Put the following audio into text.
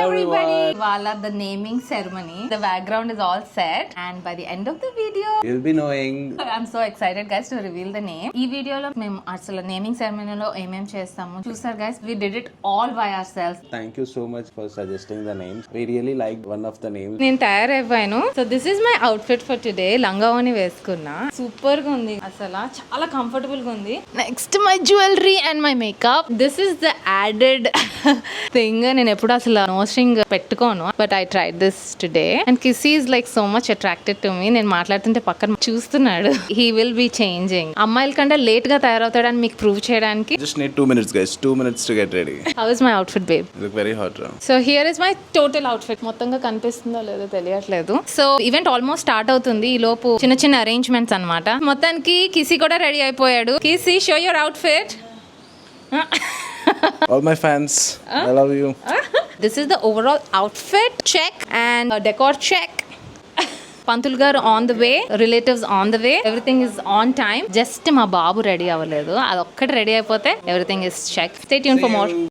everybody. While at the naming ceremony, the background is all set, and by the end of the video, you'll be knowing. I'm so excited, guys, to reveal the name. ఈ వీడియోలో మేము అసలు naming సెరమనీలో ఏమేం చేస్తాము చూసారు guys. We did it all by ourselves. Thank you so much for suggesting the names. We really liked one of the names. నేను తయారైపోయాను. So this is my outfit for today. లంగావోని వేసుకున్నా, సూపర్ గా ఉంది, అసలు చాలా కంఫర్టబుల్ గా ఉంది. Next my jewellery and my makeup. This is the added thing. నేను ఎప్పుడు అసలు నో స్ట్రింగ్ పెట్టుకోను, but I tried this today and Kissy is like so much attracted to me. నేను మాట్లాడుతుంటే పక్కన చూస్తున్నాడు. He will be changing. అమ్మాయిల కంటే లేట్ గా తయారవుతాడని మీకు ప్రూవ్ చేయడానికి. Just need 2 minutes, guys. 2 minutes to get ready. How is my outfit babe? You look very hot now. So here is my total outfit. మొత్తంగా కనిపిస్తుందో లేదో తెలియట్లేదు. సో ఈవెంట్ ఆల్మోస్ట్ స్టార్ట్ అవుతుంది. ఈ లోపు చిన్న చిన్న అరేంజ్మెంట్స్ అన్నమాట. మొత్తానికి కిసి కూడా రెడీ అయిపోయాడు. Kissy, show your outfit. All my fans, I love you. This is the overall outfit check and decor check. పంతులు గారు on the way, relatives on the way, everything is on time. Just మా బాబు ready అవ్వలేదు, అది ఒక్కటి ready అయిపోతే everything is check. Stay tune for more.